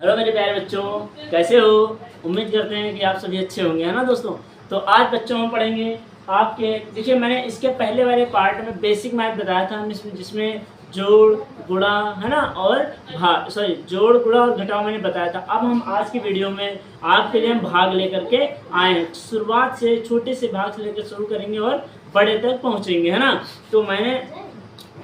Hello मेरे प्यारे बच्चों, कैसे हो। उम्मीद करते हैं कि आप सभी अच्छे होंगे, है ना दोस्तों। तो आज बच्चों हम पढ़ेंगे आपके, देखिए मैंने इसके पहले वाले पार्ट में बेसिक मैथ बताया था जिसमें जोड़ गुणा है ना और जोड़ गुणा और घटाव मैंने बताया था। अब हम आज की वीडियो में आपके लिए हम भाग लेकर के आए हैं। शुरुआत से छोटे से भाग से लेकर शुरू करेंगे और बड़े तक पहुंचेंगे, है ना। तो मैंने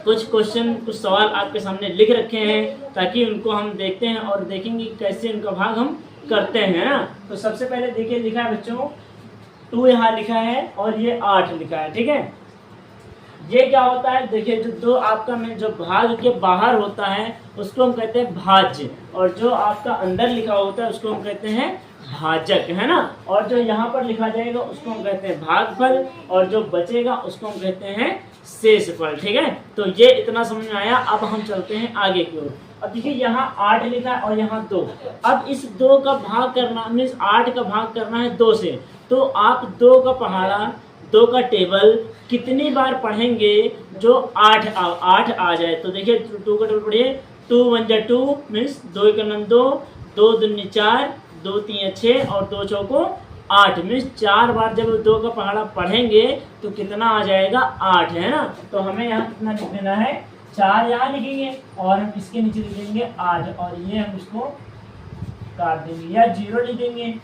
कुछ सवाल आपके सामने लिख रखे हैं ताकि उनको हम देखते हैं और देखेंगे कैसे उनका भाग हम करते हैं, ना। तो सबसे पहले देखिए, लिखा है बच्चों 2 यहाँ लिखा है और ये 8 लिखा है, ठीक है। ये क्या होता है, देखिए जो दो आपका में जो भाग के बाहर होता है उसको हम कहते हैं भाज्य, और जो आपका अंदर लिखा होता है उसको हम कहते हैं भाजक, है ना। और जो यहाँ पर लिखा जाएगा उसको हम कहते हैं भागफल, और जो बचेगा उसको हम कहते हैं शेषफल, ठीक है। तो ये इतना समझ में आया। अब हम चलते हैं आगे की ओर। अब देखिए यहाँ 8 लिखा है और यहाँ 2। अब इस 2 का भाग करना मीन्स 8 का भाग करना है 2 से। तो आप 2 का पहाड़ा 2 का टेबल कितनी बार पढ़ेंगे जो 8 आ जाए। तो देखिए 2 का टेबल पढ़िए, 2 1 जा 2 मीन्स 2 1 2, 2 2 4, 2 3 6 और 2 चौको 8 मीन्स 4 बार जब 2 का पहाड़ा पढ़ेंगे तो कितना आ जाएगा 8, है ना। तो हमें यहाँ कितना लिख देना है, 4 यहाँ लिखेंगे और हम इसके नीचे लिखेंगे 8, और ये हम उसको काट देंगे या 0 लिखेंगे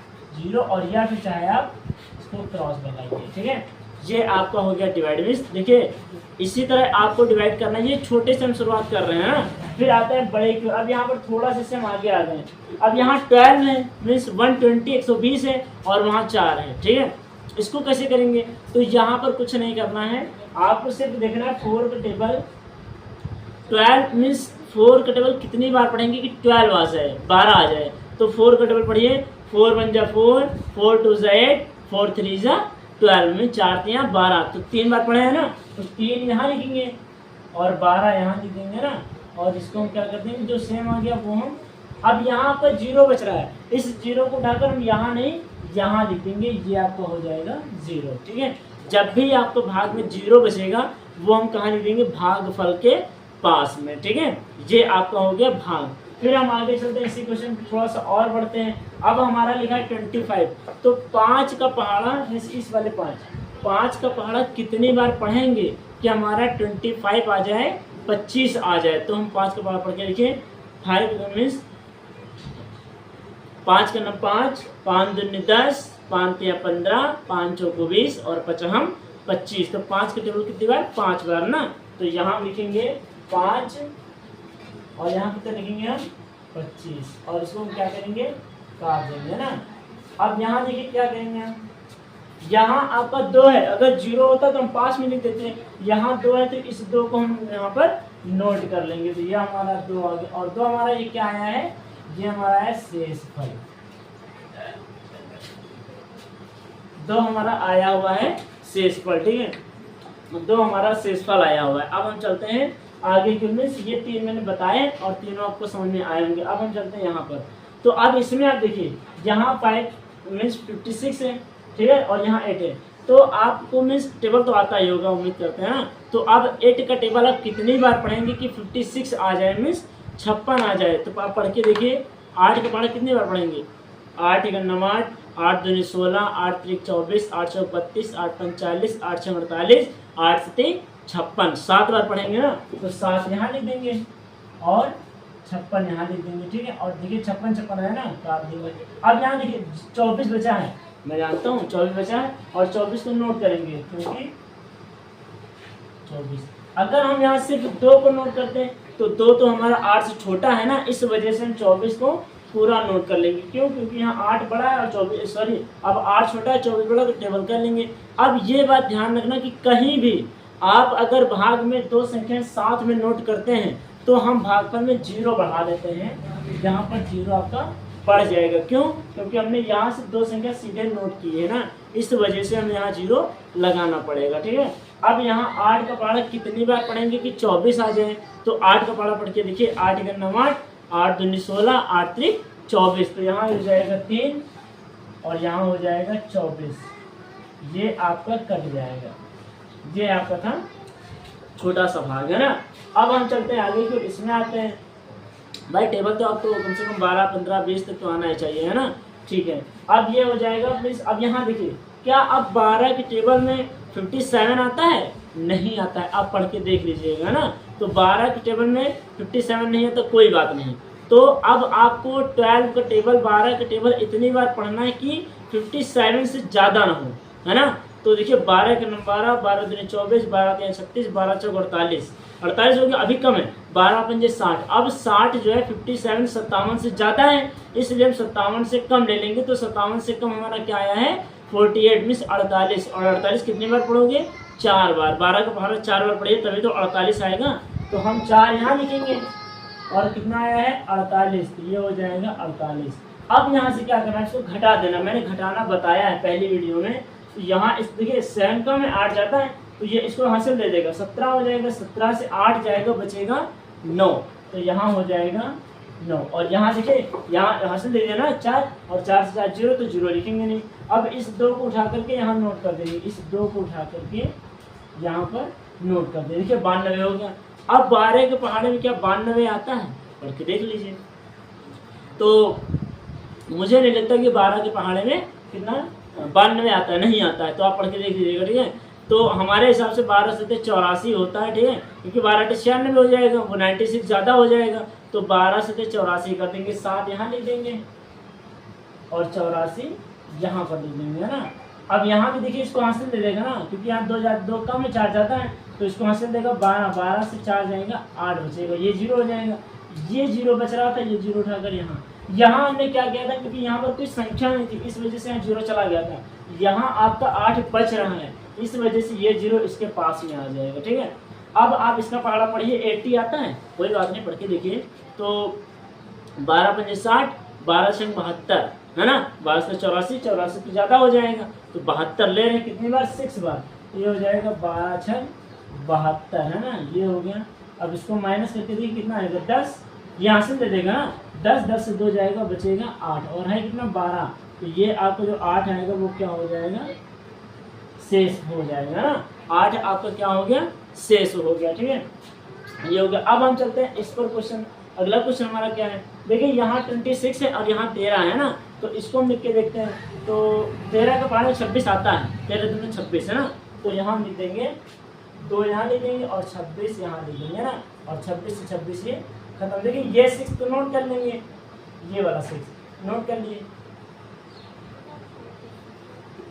0, और या फिर चाहे आप इसको क्रॉस लगाइए, ठीक है। ये आपका हो गया डिवाइड मीन्स। देखिए इसी तरह आपको डिवाइड करना है। ये छोटे से हम शुरुआत कर रहे हैं ना, फिर आता है बड़े की। अब यहाँ पर थोड़ा सा हम आगे आ गए। अब यहाँ 12 है मीन्स 120 120 है और वहाँ 4 है, ठीक है। इसको कैसे करेंगे, तो यहाँ पर कुछ नहीं करना है, आपको सिर्फ देखना है 4 का टेबल 12 मीन्स 4 का टेबल कितनी बार पढ़ेंगे कि 12 आ जाए, 12 आ जाए। तो 4 का टेबल पढ़िए, 4 1 जा 4, 4 2 जा 8, 4 3 जा 12 में 4 3 12। तो 3 बार पढ़े हैं ना, तो 3 यहाँ लिखेंगे और 12 यहाँ लिखेंगे ना। और इसको हम क्या करते हैं, जो सेम आ गया वो हम, अब यहाँ पर 0 बच रहा है, इस 0 को उठाकर हम यहाँ नहीं यहाँ लिख देंगे, ये आपका हो जाएगा 0, ठीक है। जब भी आपको भाग में 0 बचेगा वो हम कहाँ लिख देंगे, भागफल के पास में, ठीक है। ये आपका हो गया भाग। फिर हम आगे चलते हैं, इसी क्वेश्चन थोड़ा सा और बढ़ते हैं। अब हमारा लिखा है 25, तो 5 का पहाड़ा इस वाले 5 का पहाड़ा कितनी बार पढ़ेंगे कि हमारा 25 आ जाए, 25 आ जाए। तो हम 5 का पहाड़ा पढ़ के लिखे, 5 मीन्स 5 का नंबर 5, 5 दूनी 10, 5 3 15, 5 चौको 20 और 5 हम 25। तो 5 के टेबल कितनी बार, 5 बार ना। तो यहाँ लिखेंगे 5 और यहाँ कितने लिखेंगे हम 25, और इसको हम क्या करेंगे, काट देंगे ना। अब यहाँ देखिए क्या करेंगे हम, यहाँ आपका 2 है, अगर 0 होता तो हम 5 में लिख देते हैं। यहाँ 2 है तो इस 2 को हम यहाँ पर नोट कर लेंगे। तो ये हमारा 2 आ गया, और 2 हमारा ये क्या आया है, ये हमारा है शेषफल। 2 हमारा आया हुआ है शेषफल, ठीक है। 2 हमारा शेषफल आया हुआ है। अब हम चलते हैं आगे के में। ये 3 मैंने बताए और तीनों आपको समझ में आए होंगे। अब हम चलते हैं यहाँ पर। तो अब इसमें आप देखिए, यहाँ 5 मीन्स 56 है, ठीक है, और यहाँ 8 है। तो आपको मीन्स टेबल तो आता ही होगा, उम्मीद करते हैं ना। तो अब 8 का टेबल आप कितनी बार पढ़ेंगे कि 56 आ जाए मीन्स 56 आ जाए। तो आप पढ़ के देखिए, 8 का पढ़ा कितनी बार पढ़ेंगे, 8 1 9 8, 8 2 16, 8 3 24, 8 4 32, 8 5 40, 8 6 48, 8 7 56, 7 बार पढ़ेंगे ना। तो 7 यहाँ लिख देंगे और 56 यहाँ लिख देंगे, ठीक है। और देखिए 56 56 है ना, काट देंगे। अब यहाँ देखिए 24 बचा है, मैं जानता हूँ 24 बचा है, और 24 को नोट करेंगे क्योंकि 24। अगर हम यहाँ सिर्फ 2 को नोट करते हैं तो 2 तो हमारा 8 से छोटा है ना, इस वजह से हम 24 को पूरा नोट कर लेंगे। क्यों, क्योंकि यहाँ 8 बड़ा है और 24 अब 8 छोटा है 24 बड़ा, तो टेबल कर लेंगे। अब ये बात ध्यान रखना कि कहीं भी आप अगर भाग में 2 संख्याएं साथ में नोट करते हैं तो हम भागफल में 0 बढ़ा देते हैं, यहाँ पर 0 आपका बढ़ जाएगा। क्यों, क्योंकि हमने यहाँ से 2 संख्या सीधे नोट की है ना, इस वजह से हमें यहाँ 0 लगाना पड़ेगा, ठीक है। अब यहाँ 8 का पहाड़ा कितनी बार पढ़ेंगे कि 24 आ जाए। तो 8 का पहाड़ा पढ़ के देखिए, 8 1 9 8, 8 2 16, 8 3 24। तो यहाँ हो जाएगा 3 और यहाँ हो जाएगा 24, ये आपका कट जाएगा। ये आपका था छोटा सा भाग, है ना। अब हम चलते हैं आगे की, इसमें आते हैं। भाई टेबल तो आपको कम से कम 12, 15, 20 तक तो आना ही चाहिए, है ना। ठीक है, अब ये हो जाएगा प्लीज। अब यहाँ देखिए, क्या अब 12 के टेबल में 57 आता है? नहीं आता है, आप पढ़ के देख लीजिएगा ना। तो 12 के टेबल में 57 नहीं है तो कोई बात नहीं। तो अब आपको 12 का टेबल, 12 का टेबल इतनी बार पढ़ना है कि 57 से ज़्यादा ना हो, है ना। तो देखिए 12 के नंबर 12, 12 दूनी 24, 12 के 36, 12 चौक 48, 48 हो गया, अभी कम है, 12 पंजे 60। अब 60 जो है 57 57 से ज़्यादा है, इसलिए हम 57 से कम ले लेंगे। तो 57 से कम हमारा क्या आया है? 48 मीन्स 48। और 48 कितनी बार पढ़ोगे? 4 बार। 12 का पहाड़ा 4 बार पढ़िए तभी तो 48 आएगा। तो हम 4 यहाँ लिखेंगे और कितना आया है? 48। तो ये हो जाएगा 48। अब यहाँ से क्या करना है? इसको घटा देना। मैंने घटाना बताया है पहली वीडियो में। तो यहाँ इस देखिए 7 का में 8 जाता है, तो ये इसको हासिल दे देगा, 17 हो जाएगा। 17 से 8 जाएगा, बचेगा 9। तो यहाँ हो जाएगा 9। और यहाँ देखिए, यहाँ हासिल दे देना 4, और 4 से 4 0, तो 0 लिखेंगे नहीं। अब इस 2 को उठा करके यहाँ नोट कर देंगे, इस 2 को उठा करके यहाँ पर नोट कर देंगे। देखिए 92 हो गया। अब 12 के पहाड़े में क्या 92 आता है? पढ़ के देख लीजिए। तो मुझे नहीं लगता कि 12 के पहाड़े में कितना 92 आता है, नहीं आता है। तो आप पढ़ के देख लीजिएगा, ठीक है। तो हमारे हिसाब से 12 से 84 होता है, ठीक है, क्योंकि 12 से 96 हो जाएगा, वो 96 ज़्यादा हो जाएगा। तो 12 से 84 कर देंगे, 7 यहाँ लिख देंगे और 84 यहाँ पर लिख देंगे, है ना। अब यहाँ भी देखिए इसको हासिल दे देगा ना, क्योंकि यहाँ 2 कम में 4 जाता है, तो इसको हासिल देगा 12। 12 से 4 जाएगा, 8 बचेगा, ये 0 हो जाएगा। ये 0 बच रहा था, ये 0 उठाकर यहाँ हमने क्या किया था, क्योंकि यहाँ पर कोई संख्या नहीं थी, इस वजह से यहाँ 0 चला गया था। यहाँ आपका 8 बच रहा है, इस वजह से ये 0 इसके पास में आ जाएगा, ठीक है। अब आप इसका पहाड़ा पढ़िए, 80 आता है, कोई बात नहीं, पढ़ के देखिए। तो 12 पंजे 60, 12 छंग 72, है ना। 12 से 84, 84 तो ज़्यादा हो जाएगा, तो 72 ले रहे हैं कितनी बार? 6 बार। ये हो जाएगा 12 छंग 72, है ना, ये हो गया। अब इसको माइनस करके देखिए कितना आएगा? 10। यहाँ से दे देगा ना, 10, 10 से 2 जाएगा, बचेगा 8, और है कितना? 12। तो ये आपको जो 8 आएगा वो क्या हो जाएगा? शेष हो जाएगा ना। 8 आपका क्या हो गया? शेष हो गया, ठीक है, ये हो गया। अब हम चलते हैं इस पर क्वेश्चन। अगला क्वेश्चन हमारा क्या है? देखिए यहाँ 26 है और यहाँ 13 है ना, तो इसको हम लिख के देखते हैं। तो 13 का पहाड़ा 26 आता है, 13 दूनी 26, है ना। तो यहाँ हम लिख देंगे, 2 यहाँ लिख देंगे और 26 यहाँ लिख देंगे, है ना। और 26 से 26 ये खत्म। देखिए ये 6 तो नोट कर लेंगे, ये वाला 6 नोट कर लिए।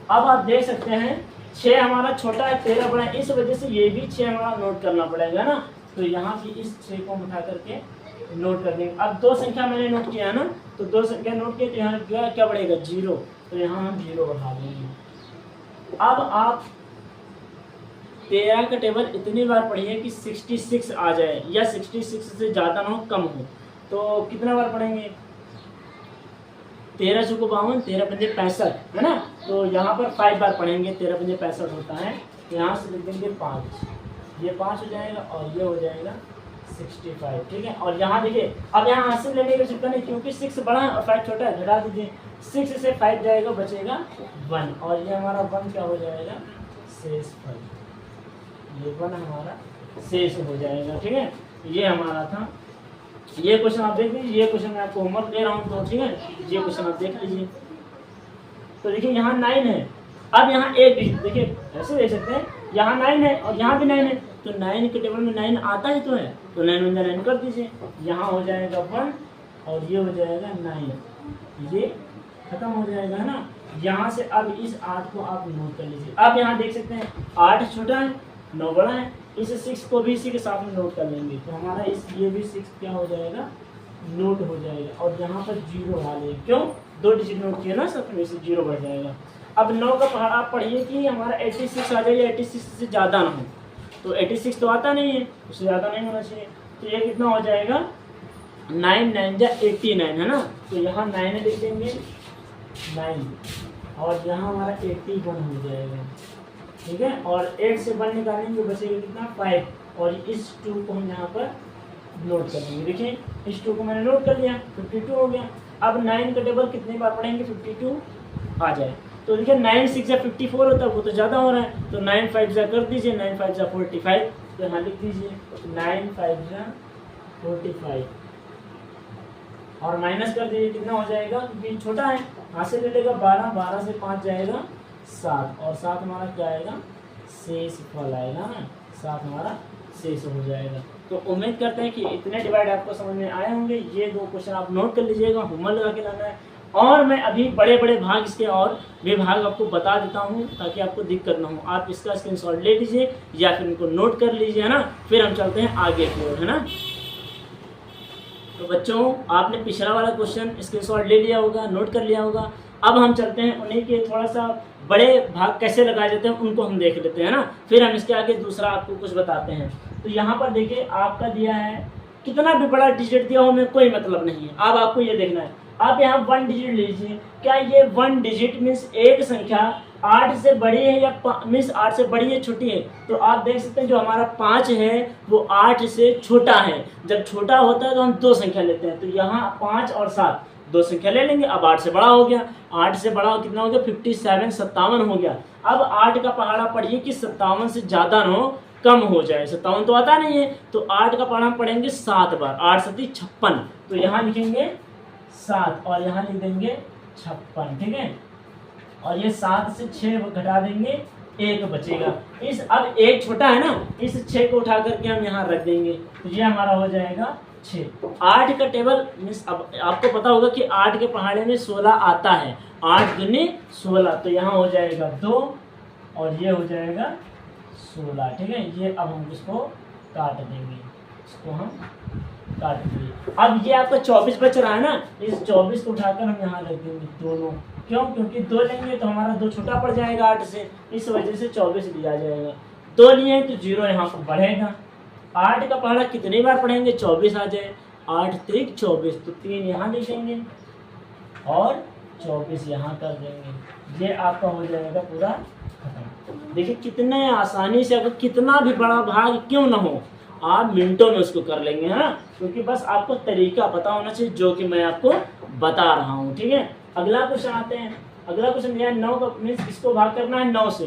अब आप देख सकते हैं 6 हमारा छोटा है, 13 बड़ा है, इस वजह से ये भी 6 हमारा नोट करना पड़ेगा ना। तो यहाँ भी इस 6 को उठा करके नोट कर देंगे। अब 2 संख्या मैंने नोट किया है ना, तो 2 संख्या नोट किए, तो यहाँ क्या बढ़ेगा? 0। तो यहाँ हम 0 बढ़ा देंगे। अब आप 13 का टेबल इतनी बार पढ़िए कि 66 आ जाए, या 66 से ज़्यादा ना हो, कम हो। तो कितना बार पढ़ेंगे? 13 चौको 52, 13 पंजे 65, है ना। तो यहाँ पर 5 बार पढ़ेंगे, 13 पंजे 65 होता है। यहाँ से लिख देंगे 5, ये 5 हो जाएगा और ये हो जाएगा 65, ठीक है। और यहाँ देखिए, अब यहाँ हासिल लेने की आवश्यकता नहीं, क्योंकि 6 बड़ा है और 5 छोटा है, घटा दीजिए। 6 से 5 जाएगा, बचेगा 1, और ये हमारा 1 क्या हो जाएगा? शेष 5, ये 1 हमारा शेष हो जाएगा, ठीक है। ये हमारा था। ये क्वेश्चन आप देख लीजिए, ये क्वेश्चन मैं आपको होमवर्क दे रहा हूँ, तो ठीक है, ये क्वेश्चन आप देख लीजिए। तो देखिए यहाँ 9 है, अब यहाँ एक डिजिट देखिए, ऐसे देख सकते हैं, यहाँ 9 है और यहाँ भी 9 है, तो 9 के टेबल में 9 आता ही तो है, तो 9 × 9 कर दीजिए। यहाँ हो जाएगा 1 और ये हो जाएगा 9, ये खत्म हो जाएगा, है ना। यहाँ से अब इस 8 को आप नोट कर लीजिए। अब यहाँ देख सकते हैं 8 छोटा है, 9 बड़ा है, इस 6 को भी इसी के साथ में नोट कर लेंगे, तो हमारा ये भी 6 क्या हो जाएगा? नोट हो जाएगा। और यहाँ पर 0 डालिए, क्यों? 2 डिजिट नोट किया ना सब में से 0 बढ़ जाएगा। अब 9 का पहाड़ा आप पढ़िए कि हमारा 86 आ जाइए, 86 से ज़्यादा ना हो। तो 86 तो आता नहीं है, उससे ज़्यादा नहीं होना चाहिए। तो ये कितना हो जाएगा? 9 9 जा 89, है ना। तो यहाँ 9 लिख देंगे, 9, और यहाँ हमारा 81 हो जाएगा, ठीक है। और 8 से 1 निकालेंगे, बचेगा कितना? 5, और इस 2 को हम यहाँ पर नोट कर देंगे। देखिए इस 2 को मैंने नोट कर लिया, 52 हो गया। अब 9 का टेबल कितनी बार पढ़ेंगे? 52 आ जाए। तो देखिए 9 6 या 54 होता है, वो तो ज़्यादा हो रहा है, तो 9 5 जा कर दीजिए, 9 5 जा 45, तो यहाँ लिख दीजिए 9 5 जा 45, और माइनस कर दीजिए, कितना हो जाएगा, क्योंकि छोटा है हाथ से ले लेगा 12, 12 से 5 जाएगा 7, और 7 हमारा क्या आएगा, शेष फल आएगा ना, 7 हमारा शेष हो जाएगा। तो उम्मीद करते हैं कि इतने डिवाइड आपको समझ में आए होंगे। ये 2 क्वेश्चन आप नोट कर लीजिएगा, होमवर्क लगा के लाना है। और मैं अभी बड़े बड़े भाग इसके और भी भाग आपको बता देता हूँ ताकि आपको दिक्कत ना हो। आप इसका स्क्रीनशॉट ले लीजिए या फिर इनको नोट कर लीजिए, है ना। फिर हम चलते हैं आगे की ओर, है ना। तो बच्चों, आपने पिछला वाला क्वेश्चन स्क्रीनशॉट ले लिया होगा, नोट कर लिया होगा। अब हम चलते हैं उन्हीं के थोड़ा सा बड़े भाग कैसे लगाए जाते हैं उनको हम देख लेते हैं ना, फिर हम इसके आगे दूसरा आपको कुछ बताते हैं। तो यहाँ पर देखिए आपका दिया है, कितना भी बड़ा डिजिट दिया हो में कोई मतलब नहीं है। अब आपको ये देखना है, आप यहाँ 1 डिजिट लीजिए, क्या ये 1 डिजिट मीन्स एक संख्या 8 से बड़ी है या मीन्स 8 से बड़ी है छोटी है। तो आप देख सकते हैं जो हमारा 5 है वो 8 से छोटा है। जब छोटा होता है तो हम 2 संख्या लेते हैं, तो यहाँ 5 और 7 2 संख्या ले लेंगे। अब 8 से बड़ा हो गया, 8 से बड़ा कितना हो गया, 57 57 हो गया। अब 8 का पहाड़ा पढ़िए कि 57 से ज़्यादा ना हो, कम हो जाए। 57 तो आता नहीं है, तो 8 का पहाड़ा पढ़ेंगे 7 बार, 8 7 56। तो यहाँ लिखेंगे 7 और यहाँ लिख देंगे 56, ठीक है। और ये 7 से 6 घटा देंगे, 1 बचेगा। इस अब 1 छोटा है ना, इस 6 को उठा करके हम यहाँ रख देंगे, तो ये हमारा हो जाएगा 6। 8 का टेबल मीन्स अब आपको पता होगा कि 8 के पहाड़े में 16 आता है, 8 दूनी 16, तो यहाँ हो जाएगा 2 और ये हो जाएगा 16, ठीक है। ये अब हम इसको काट देंगे, इसको हम काट दिए। अब ये आपका 24 बच रहा है ना, इस 24 को उठाकर हम यहाँ रख देंगे दोनों। क्यों? क्योंकि 2 लेंगे तो हमारा 2 छोटा पड़ जाएगा 8 से, इस वजह से 24 लिया जाएगा। 2 लिए तो 0 यहाँ पर बढ़ेगा। 8 का पहाड़ा कितनी बार पढ़ेंगे, 24 आ जाए, 8 3 24, तो 3 यहाँ लिखेंगे और 24 यहाँ कर देंगे। ये आपका हो जाएगा पूरा खत्म। देखिए कितने आसानी से, अगर कितना भी बड़ा भाग क्यों ना हो, आप मिनटों में उसको कर लेंगे, है ना। क्योंकि बस आपको तरीका पता होना चाहिए जो कि मैं आपको बता रहा हूँ, ठीक है। अगला क्वेश्चन आते हैं। अगला क्वेश्चन दिया है 9 का मीन्स इसको भाग करना है 9 से।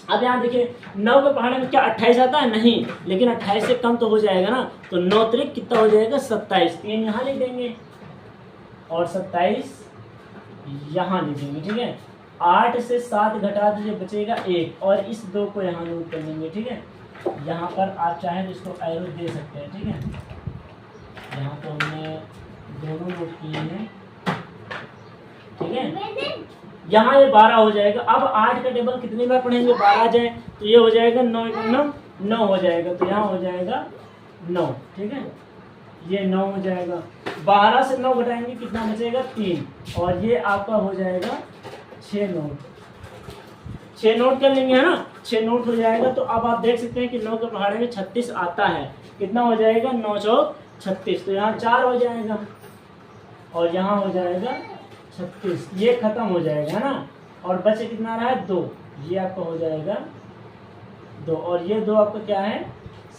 अब यहाँ देखिए 9 के पहाड़े में क्या 28 आता है, नहीं, लेकिन 28 से कम तो हो जाएगा ना, तो 9 त्रिक कितना हो जाएगा 27, 3 यहाँ लिख देंगे और 27 यहाँ लिखेंगे, ठीक है। 8 से 7 घटा दीजिए, बचेगा 1 और इस 2 को यहाँ नोट कर लेंगे, ठीक है। यहाँ पर आप चाहें तो इसको एरो दे सकते हैं, ठीक है। यहाँ तो हमने दोनों नोट किए हैं, ठीक है। यहाँ ये 12 हो जाएगा। अब 8 का टेबल कितनी बार पढ़ेंगे, 12 जाए तो ये हो जाएगा 9 9 हो जाएगा, तो यहाँ हो जाएगा 9, ठीक है। ये 9 हो जाएगा। 12 से 9 घटाएंगे कितना बचेगा 3, और ये आपका हो जाएगा 6 नोट। 6 नोट कर लेंगे, है ना, 6 नोट हो जाएगा। तो अब आप देख सकते हैं कि 9 के पहाड़े में 36 आता है, कितना हो जाएगा 9 चौक 36, तो यहाँ 4 हो जाएगा और यहाँ हो जाएगा 36, ये खत्म हो जाएगा, है ना। और बचे कितना रहा है 2, ये आपका हो जाएगा 2 और ये 2 आपका क्या है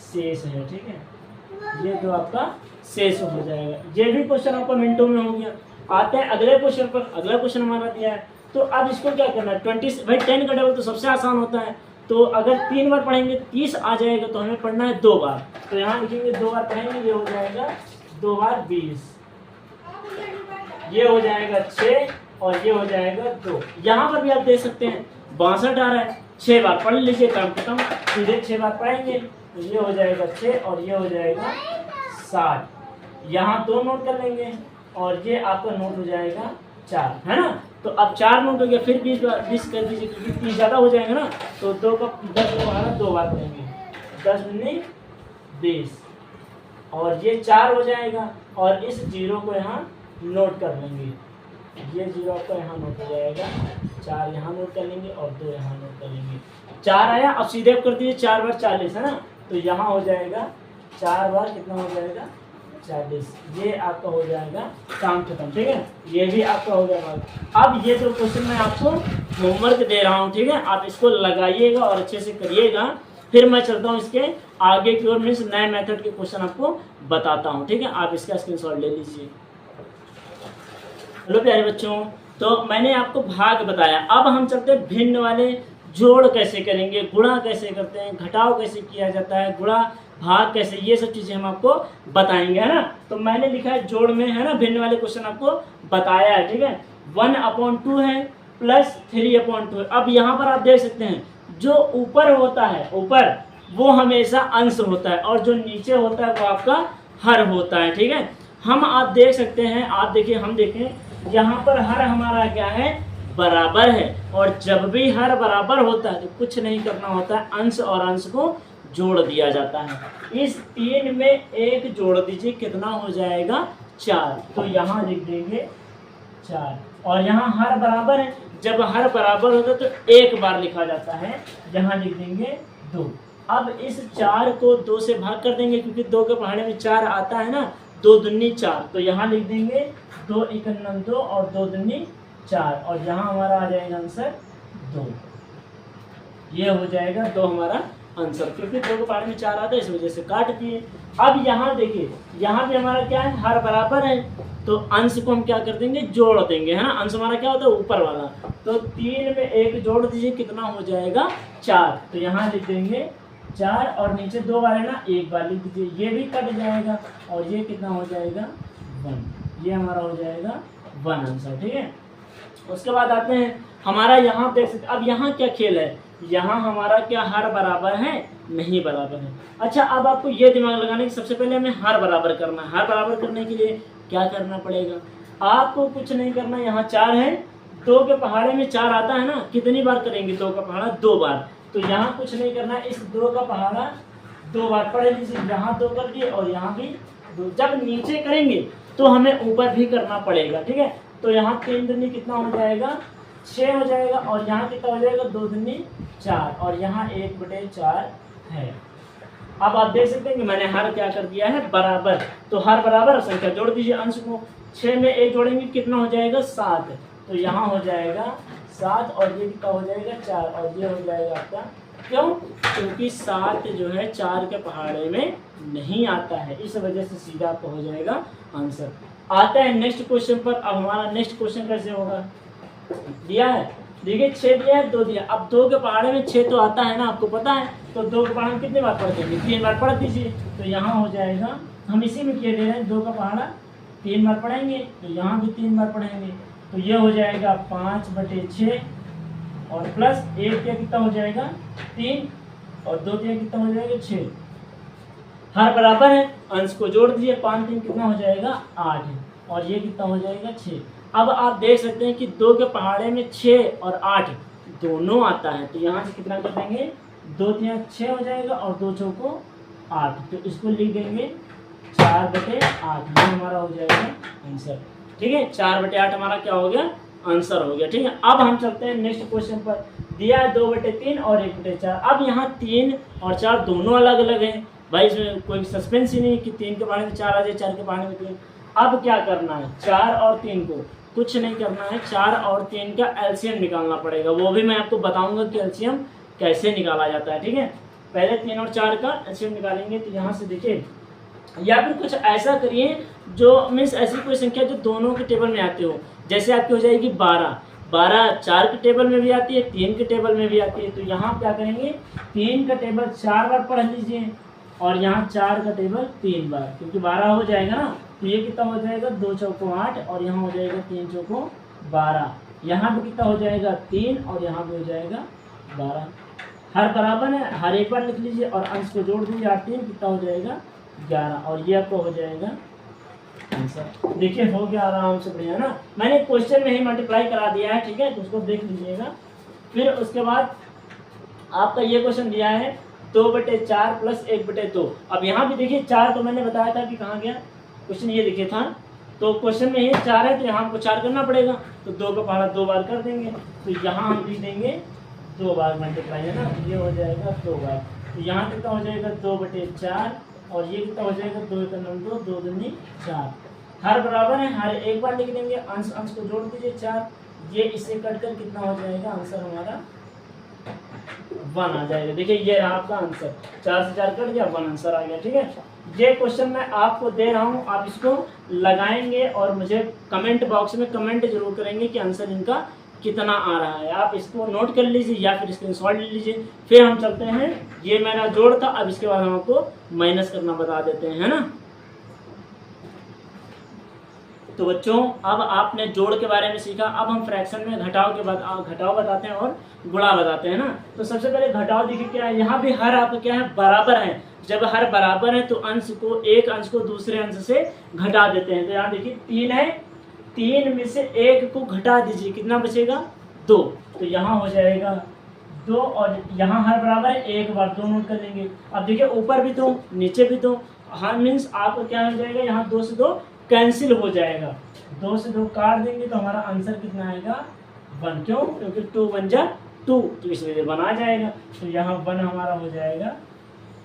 शेष है, ठीक है। ये 2 आपका शेष हो जाएगा। ये भी क्वेश्चन आपका मिनटों में हो गया। आते हैं अगले क्वेश्चन पर। अगला क्वेश्चन हमारा दिया है, तो अब इसको क्या करना है 20, भाई 10 का टेबल तो सबसे आसान होता है, तो अगर 3 बार पढ़ेंगे 30 आ जाएगा, तो हमें पढ़ना है 2 बार। तो यहाँ लिखेंगे 2 बार पढ़ेंगे, ये हो जाएगा 2 बार 20, ये हो जाएगा 6 और ये हो जाएगा 2। यहाँ पर भी आप देख सकते हैं 62 आ रहा है, 6 बार पढ़ लीजिए, काम खत्म। सीधे 6 बार पढ़ेंगे तो ये हो जाएगा 6 और ये हो जाएगा 60। यहाँ 2 नोट कर लेंगे और ये आपका नोट हो जाएगा 4, है ना। तो अब 4 नोट हो गया, फिर 20 कर दीजिए क्योंकि 30 ज़्यादा हो जाएगा ना, तो 2 का 10 को हमारा 2 बार पढ़ेंगे, 10 दूनी 20 और ये 4 हो जाएगा और इस 0 को यहाँ नोट कर लेंगे, ये 0 आपका यहाँ नोट हो जाएगा, 4 यहाँ नोट कर लेंगे और 2 यहाँ नोट कर लेंगे। 4 आया, अब सीधे कर दीजिए 4 बार 40, है ना, तो यहाँ हो जाएगा 4 बार कितना हो जाएगा 40, ये आपका हो जाएगा काम खत्म, ठीक है। ये भी आपका हो जाएगा। अब ये जो क्वेश्चन मैं आपको होमवर्क दे रहा हूँ, ठीक है, आप इसको लगाइएगा और अच्छे से करिएगा। फिर मैं चलता हूँ इसके आगे की ओर, मीन्स नए मेथड के क्वेश्चन आपको बताता हूँ, ठीक है। आप इसका स्क्रीनशॉट ले लीजिए। हेलो प्यारे बच्चों, तो मैंने आपको भाग बताया, अब हम चलते हैं भिन्न वाले। जोड़ कैसे करेंगे, गुणा कैसे करते हैं, घटाव कैसे किया जाता है, गुणा भाग कैसे, ये सब चीज़ें हम आपको बताएंगे, है ना। तो मैंने लिखा है जोड़ में, है ना, भिन्न वाले क्वेश्चन आपको बताया है, ठीक है। 1/2 है प्लस 3/2 है। अब यहाँ पर आप देख सकते हैं जो ऊपर होता है, ऊपर वो हमेशा अंश होता है और जो नीचे होता है वो आपका हर होता है, ठीक है। हम आप देख सकते हैं, आप देखिए, हम देखें यहाँ पर हर हमारा क्या है, बराबर है। और जब भी हर बराबर होता है तो कुछ नहीं करना होता है, अंश और अंश को जोड़ दिया जाता है। इस 3 में 1 जोड़ दीजिए, कितना हो जाएगा, 4। तो यहाँ लिख देंगे 4। और यहाँ हर बराबर है, जब हर बराबर होता है तो एक बार लिखा जाता है, यहाँ लिख देंगे 2। अब इस 4 को 2 से भाग कर देंगे, क्योंकि 2 के पहाड़े में 4 आता है ना, 2 दूनी 4। तो यहाँ लिख देंगे 2 × 2 और 2 दूनी 4। और यहाँ हमारा आ जाएगा आंसर 2। ये हो जाएगा 2 हमारा आंसर, क्योंकि 2 के पहाड़े में 4 आता है, इस वजह से काट दिए। अब यहाँ देखिए, यहाँ भी हमारा क्या है, हर बराबर है, तो अंश को हम क्या कर देंगे, जोड़ देंगे, है ना। अंश हमारा क्या होता है, ऊपर वाला। तो 3 में 1 जोड़ दीजिए, कितना हो जाएगा, 4। तो यहाँ लिख देंगे 4 और नीचे 2 बार है ना, 1 बार लिख दीजिए, ये भी कट जाएगा और ये कितना हो जाएगा, 1। ये हमारा हो जाएगा 1 आंसर, ठीक है। उसके बाद आते हैं हमारा, यहाँ देख सकते, अब यहाँ क्या खेल है, यहाँ हमारा क्या हर बराबर है, नहीं बराबर है। अच्छा, अब आपको ये दिमाग लगाने की, सबसे पहले हमें हर बराबर करना है। हर बराबर करने के लिए क्या करना पड़ेगा, आपको कुछ नहीं करना। यहाँ 4 है, 2 के पहाड़े में 4 आता है ना, कितनी बार करेंगे, 2 का पहाड़ा 2 बार। तो यहाँ कुछ नहीं करना, इस 2 का पहाड़ा 2 बार पढ़ लीजिए, यहाँ 2 कर दिए और यहाँ भी 2। जब नीचे करेंगे तो हमें ऊपर भी करना पड़ेगा, ठीक है। तो यहाँ 3 दूनी कितना हो जाएगा, 6 हो जाएगा। और यहाँ कितना हो जाएगा, 2 दूनी 4 और यहाँ 1/4 है। अब आप देख सकते हैं कि मैंने हर क्या कर दिया है, बराबर। तो हर बराबर संख्या जोड़ दीजिए अंश को, 6 में 1 जोड़ेंगे, कितना हो जाएगा, 7। तो यहाँ हो जाएगा 7 और ये कितना हो जाएगा, 4 और ये हो जाएगा आपका, क्यों, क्योंकि 7 जो है 4 के पहाड़े में नहीं आता है, इस वजह से सीधा आपका हो जाएगा आंसर। आता है नेक्स्ट क्वेश्चन पर। अब हमारा नेक्स्ट क्वेश्चन कैसे होगा, दिया है, देखिए 6 दिया है, 2 दिया। अब 2 के पहाड़े में 6 तो आता है ना, आपको पता है। तो 2 के पहाड़े में कितने बार पढ़ देंगे, 3 बार पढ़ दीजिए। तो यहाँ हो जाएगा, हम इसी में किए दे रहे हैं, 2 का पहाड़ा 3 बार पढ़ेंगे, तो यहाँ भी 3 बार पढ़ेंगे। तो ये हो जाएगा 5/6 और प्लस 1 क्या कितना हो जाएगा, 3 और 2 क्या कितना हो जाएगा, 6। हर बराबर है, अंश को जोड़ दीजिए, 5 3 कितना हो जाएगा, 8 और ये कितना हो जाएगा, 6। अब आप देख सकते हैं कि 2 के पहाड़े में 6 और 8 दोनों आता है। तो यहाँ से कितना कर देंगे, 2 3 6 हो जाएगा और 2 चौको 8। तो इसको लिख देंगे 4/8, ये हमारा हो जाएगा आंसर, ठीक है। 4/8 हमारा क्या हो गया, आंसर हो गया, ठीक है। अब हम चलते हैं नेक्स्ट क्वेश्चन पर। दिया है 2/3 और 1/4। अब यहाँ 3 और 4 दोनों अलग अलग हैं भाई, इसमें कोई सस्पेंस ही नहीं कि 3 के पहाड़े में 4 आ जाए, 4 के पहाड़े में 3। अब क्या करना है, 4 और 3 को कुछ नहीं करना है, 4 और 3 का एलसीएम निकालना पड़ेगा। वो भी मैं आपको बताऊंगा कि एलसीएम कैसे निकाला जाता है, ठीक है। पहले 3 और 4 का एलसीएम निकालेंगे। तो यहाँ से देखिए, या फिर कुछ ऐसा करिए जो मीन्स ऐसी कोई संख्या जो दोनों के टेबल में आती हो। जैसे आपकी हो जाएगी 12, 4 के टेबल में भी आती है, 3 के टेबल में भी आती है। तो यहाँ क्या करेंगे, 3 का टेबल 4 बार पढ़ लीजिए और यहाँ 4 का टेबल 3 बार, क्योंकि 12 हो जाएगा ना। तो ये कितना हो जाएगा, 2 चौको 8 और यहाँ हो जाएगा 3 चौको 12। यहाँ भी कितना हो जाएगा, 3 और यहाँ भी हो जाएगा 12। हर बराबर है, हर एक बार लिख लीजिए और अंश को जोड़ दीजिए, 8 3 कितना हो जाएगा, 11 और ये आपको हो जाएगा आंसर। देखिए हो गया आराम से, बढ़िया ना। मैंने क्वेश्चन में ही मल्टीप्लाई करा दिया है, ठीक है, तो उसको देख लीजिएगा। फिर उसके बाद आपका ये क्वेश्चन दिया है 2/4 प्लस 1/2। अब यहाँ भी देखिए 4 तो मैंने बताया था कि कहाँ गया, क्वेश्चन ये देखिए था। तो क्वेश्चन में ये 4 है तो यहाँ हमको 4 करना पड़ेगा। तो 2 का पहाड़ा 2 बार कर देंगे। तो यहाँ हम लिख देंगे 2 बार मल्टीप्लाई, है ना, ये हो जाएगा 2 बार। तो यहाँ कितना हो जाएगा, 2/4 और ये कितना हो जाएगा, 2 × 2 2 दूनी 4। हर बराबर है, हर एक बार लिख देंगे, अंश अंश को जोड़ दीजिए 4। ये इससे कट कर कितना हो जाएगा, आंसर हमारा 1 आ जाएगा। देखिए ये रहा आपका आंसर, 4 से 4 कट गया, 1 आंसर आ गया, ठीक है। ये क्वेश्चन मैं आपको दे रहा हूँ, आप इसको लगाएंगे और मुझे कमेंट बॉक्स में कमेंट जरूर करेंगे कि आंसर इनका कितना आ रहा है। आप इसको नोट कर लीजिए या फिर स्क्रीनशॉट ले लीजिए। फिर हम चलते हैं, ये मेरा जोड़ था, अब इसके बाद हम आपको माइनस करना बता देते हैं, है ना। तो बच्चों अब आपने जोड़ के बारे में सीखा, अब हम फ्रैक्शन में घटाव के बाद घटाव बताते हैं और गुणा बताते हैं ना। तो सबसे पहले घटाव देखिए क्या है, यहाँ भी हर आपका क्या है, बराबर है। जब हर बराबर है तो अंश को, एक अंश को दूसरे अंश से घटा देते हैं। तो यहाँ देखिए 3 है, 3 में से 1 को घटा दीजिए, कितना बचेगा 2। तो यहाँ हो जाएगा 2 और यहाँ हर बराबर है, एक बार 2 नोट कर लेंगे। अब देखिए ऊपर भी 2 नीचे भी 2, हाँ मीन्स आपको क्या हो जाएगा, यहाँ 2 से 2 कैंसिल हो जाएगा, 2 से 2 काट देंगे तो हमारा आंसर कितना आएगा 1। क्यों? क्योंकि 2 1 जा 2, तो इसलिए 1 आ जाएगा। तो यहाँ 1 हमारा हो जाएगा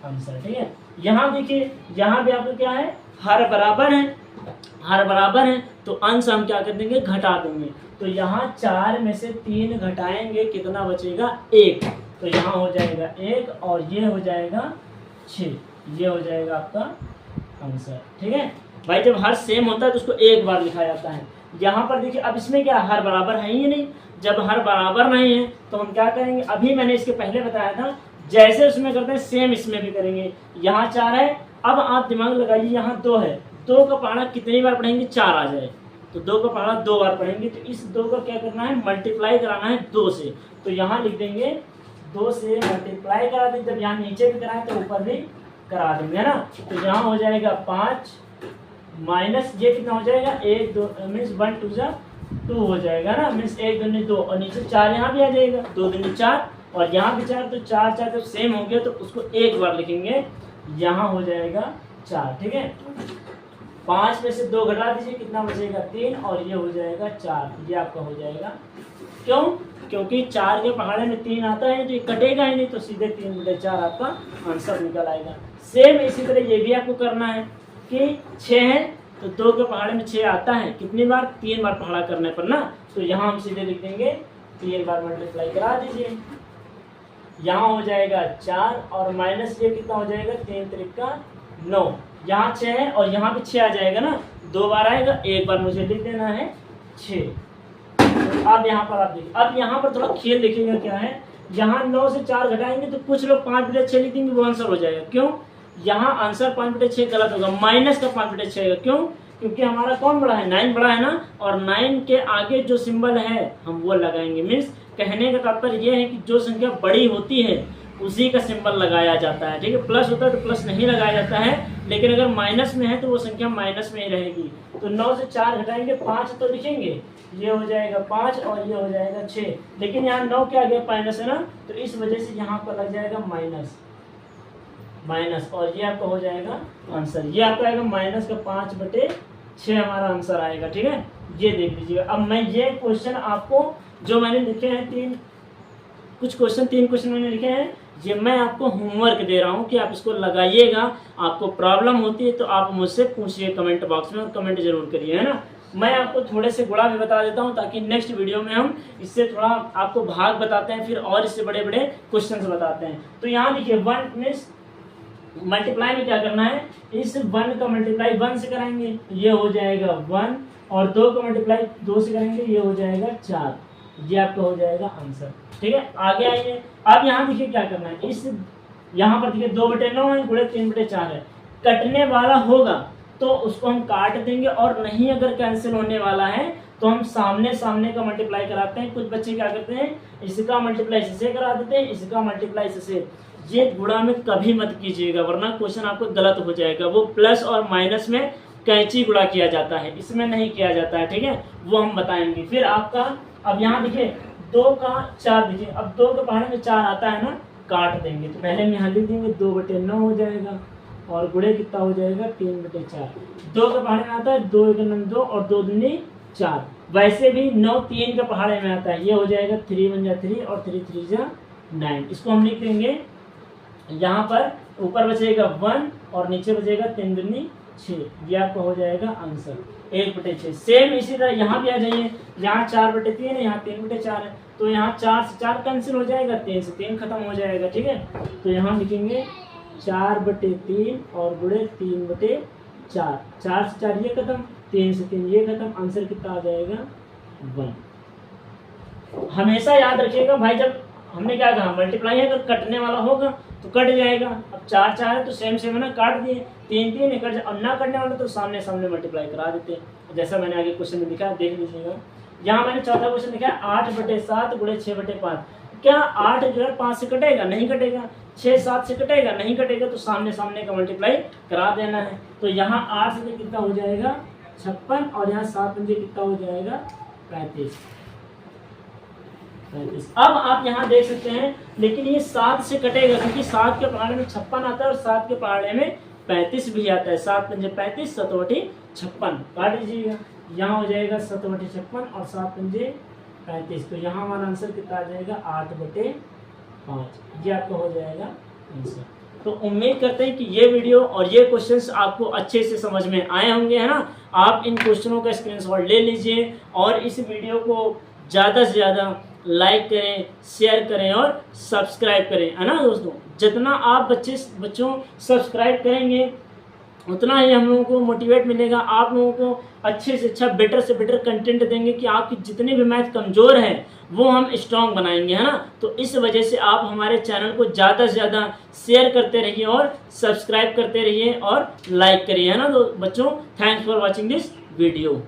आंसर, ठीक है। यहाँ देखिए यहाँ भी आपको क्या है, हर बराबर है, हर बराबर है तो अंश हम क्या कर देंगे, घटा देंगे। तो यहाँ 4 में से 3 घटाएंगे, कितना बचेगा 1। तो यहाँ हो जाएगा 1 और ये हो जाएगा 6, ये हो जाएगा आपका आंसर, ठीक है भाई। जब हर सेम होता है तो उसको एक बार लिखा जाता है। यहाँ पर देखिए अब इसमें क्या हर बराबर है ही नहीं, जब हर बराबर नहीं है तो हम क्या करेंगे, अभी मैंने इसके पहले बताया था, जैसे उसमें करते हैं सेम इसमें भी करेंगे। यहाँ 4 है, अब आप दिमाग लगाइए, यहाँ 2 है, 2 का पहाड़ा कितनी बार पढ़ेंगे, 4 आ जाए तो 2 का पहाड़ा 2 बार पढ़ेंगे। तो इस 2 का क्या करना है, मल्टीप्लाई कराना है 2 से। तो यहाँ लिख देंगे 2 से मल्टीप्लाई करा देंगे, जब यहाँ नीचे भी कराएं तो ऊपर भी करा देंगे, है ना। तो यहाँ हो जाएगा 5 माइनस ये कितना हो जाएगा 1 2 मीन्स 1 2 जा 2 हो जाएगा ना, मीन्स 1 2 2 और नीचे 4 यहाँ भी आ जाएगा, 2 2 4 और यहाँ भी 4। तो 4 4 जब सेम हो गया तो उसको एक बार लिखेंगे, यहाँ हो जाएगा 4, ठीक है। 5 में से 2 घटा दीजिए, कितना बचेगा 3 और ये हो जाएगा 4, ये आपका हो जाएगा। क्यों? क्योंकि 4 के पहाड़े में 3 आता है तो ये कटेगा ही नहीं, तो सीधे 3/4 आपका आंसर निकल आएगा। सेम इसी तरह ये भी आपको करना है कि 6 है तो 2 के पहाड़े में 6 आता है, कितनी बार 3 बार पहाड़ा करने पर ना। तो यहाँ हम सीधे लिख देंगे 3 बार मल्टीप्लाई करा दीजिए, यहाँ हो जाएगा 4 और माइनस ये कितना हो जाएगा 3 3 9, यहाँ 6 है और यहाँ भी 6 आ जाएगा ना, 2 बार आएगा, एक बार मुझे लिख देना है 6। तो अब यहाँ पर आप देखिए, अब यहाँ पर थोड़ा खेल देखिएगा क्या है, यहाँ 9 से 4 घटाएंगे तो कुछ लोग 5/6 लिख देंगे, वो आंसर हो जाएगा। क्यों? यहाँ आंसर 5/6 गलत होगा, माइनस का 5/6 है। क्यों? क्योंकि हमारा कौन बड़ा है, 9 बड़ा है ना, और 9 के आगे जो सिंबल है हम वो लगाएंगे। मीन्स कहने का तात्पर्य ये है कि जो संख्या बड़ी होती है उसी का सिंबल लगाया जाता है, ठीक है। प्लस होता है तो प्लस नहीं लगाया जाता है, लेकिन अगर माइनस में है तो वो संख्या माइनस में ही रहेगी। तो 9 से 4 घटाएंगे 5 तो लिखेंगे, ये हो जाएगा 5 और ये हो जाएगा 6, लेकिन यहाँ 9 के आगे माइनस है ना, तो इस वजह से यहाँ पर लग जाएगा माइनस और ये आपका हो जाएगा आंसर। ये आपका आएगा माइनस का 5/6 हमारा आंसर आएगा, ठीक है। ये देख लीजिएगा। अब मैं ये क्वेश्चन आपको जो मैंने लिखे हैं 3 क्वेश्चन मैंने लिखे हैं, ये मैं आपको होमवर्क दे रहा हूँ कि आप इसको लगाइएगा। आपको प्रॉब्लम होती है तो आप मुझसे पूछिए कमेंट बॉक्स में और कमेंट जरूर करिए, है ना। मैं आपको थोड़े से गुणा भी बता देता हूँ ताकि नेक्स्ट वीडियो में हम इससे थोड़ा आपको भाग बताते हैं, फिर और इससे बड़े बड़े क्वेश्चन बताते हैं। तो यहाँ देखिए 1 मीन्स मल्टीप्लाई में क्या करना है, इस 1 का मल्टीप्लाई 1 से कराएंगे, ये हो जाएगा 1 और 2 का मल्टीप्लाई 2 से करेंगे, ये हो जाएगा 4, ये आपका हो जाएगा आंसर, ठीक है। आगे आइए, अब यहाँ देखिए क्या करना है, इस यहाँ पर देखिए 2/9 है गुणे 3/4 है, कटने वाला होगा तो उसको हम काट देंगे, और नहीं अगर कैंसिल होने वाला है तो हम सामने सामने का मल्टीप्लाई कराते हैं। कुछ बच्चे क्या करते हैं, इसका मल्टीप्लाई इससे करा देते हैं, इसका मल्टीप्लाई इससे। ये गुणा में कभी मत कीजिएगा वरना क्वेश्चन आपको गलत हो जाएगा। वो प्लस और माइनस में कैंची गुणा किया जाता है, इसमें नहीं किया जाता है, ठीक है, वो हम बताएंगे। फिर आपका अब यहाँ देखिए 2 का 4 देखिए, अब 2 के पहाड़े में 4 आता है ना, काट देंगे तो पहले हम यहाँ लिख देंगे 2/9 हो जाएगा और गुणे कितना हो जाएगा 3/4। 2 के पहाड़े में आता है 2 × 9 2 और 2 दूनी 4, वैसे भी 9 3 के पहाड़े में आता है, ये हो जाएगा 3 1 जा 3 और 3 3 जा 9। इसको हम लिख देंगे, यहाँ पर ऊपर बचेगा 1 और नीचे बचेगा 3 दूनी 6, ये आपका हो जाएगा आंसर 1/6। सेम इसी तरह यहाँ भी आ जाइए, यहाँ 4/3 है, यहाँ 3/4 है, तो यहाँ 4 से 4 कैंसिल हो जाएगा, 3 से 3 खत्म हो जाएगा, ठीक है। तो यहाँ लिखेंगे 4/3 और गुणे 3/4, 4 से 4 ये खत्म, 3 से 3 ये खत्म, आंसर कितना आ जाएगा 1। हमेशा याद रखिएगा भाई, जब हमने क्या कहा मल्टीप्लाई अगर कटने वाला होगा तो कट जाएगा। अब 4 4 है तो सेम सेम है ना, काट दिए, 3 3 कट जाए, और ना कटने वाला तो सामने सामने मल्टीप्लाई करा देते हैं, जैसा मैंने आगे क्वेश्चन में लिखा है देख लीजिएगा। यहाँ मैंने चौथा क्वेश्चन लिखा है 8/7 × 6/5। क्या 8 जो है 5 से कटेगा? नहीं कटेगा। 6 7 से कटेगा? नहीं कटेगा। तो सामने सामने का मल्टीप्लाई करा देना है। तो यहाँ 8 से कितना हो जाएगा 56, और यहाँ 7 पंजे कितना हो जाएगा 35। अब आप यहाँ देख सकते हैं, लेकिन ये 7 से कटेगा क्योंकि 7 के पहाड़े में 56 आता है और 7 के पहाड़े में 35 भी आता है। 7 पंजे 35, 7 56 काट दीजिएगा। यहाँ हो जाएगा 7/56 और 7 पंजे 35। तो यहाँ हमारा आंसर कितना आ जाएगा 8/5। ये आपका हो जाएगा आंसर। तो उम्मीद करते हैं कि ये वीडियो और ये क्वेश्चंस आपको अच्छे से समझ में आए होंगे, है ना। आप इन क्वेश्चनों का स्क्रीनशॉट ले लीजिए और इस वीडियो को ज़्यादा से ज़्यादा लाइक करें, शेयर करें और सब्सक्राइब करें, है ना दोस्तों। जितना आप बच्चों सब्सक्राइब करेंगे उतना ही हम लोगों को मोटिवेट मिलेगा, आप लोगों को अच्छे से अच्छा बेटर से बेटर कंटेंट देंगे कि आपकी जितने भी मैथ कमज़ोर हैं वो हम स्ट्रॉन्ग बनाएंगे, है ना। तो इस वजह से आप हमारे चैनल को ज़्यादा से ज़्यादा शेयर करते रहिए और सब्सक्राइब करते रहिए और लाइक करिए, है ना। तो बच्चों, thanks for watching this video.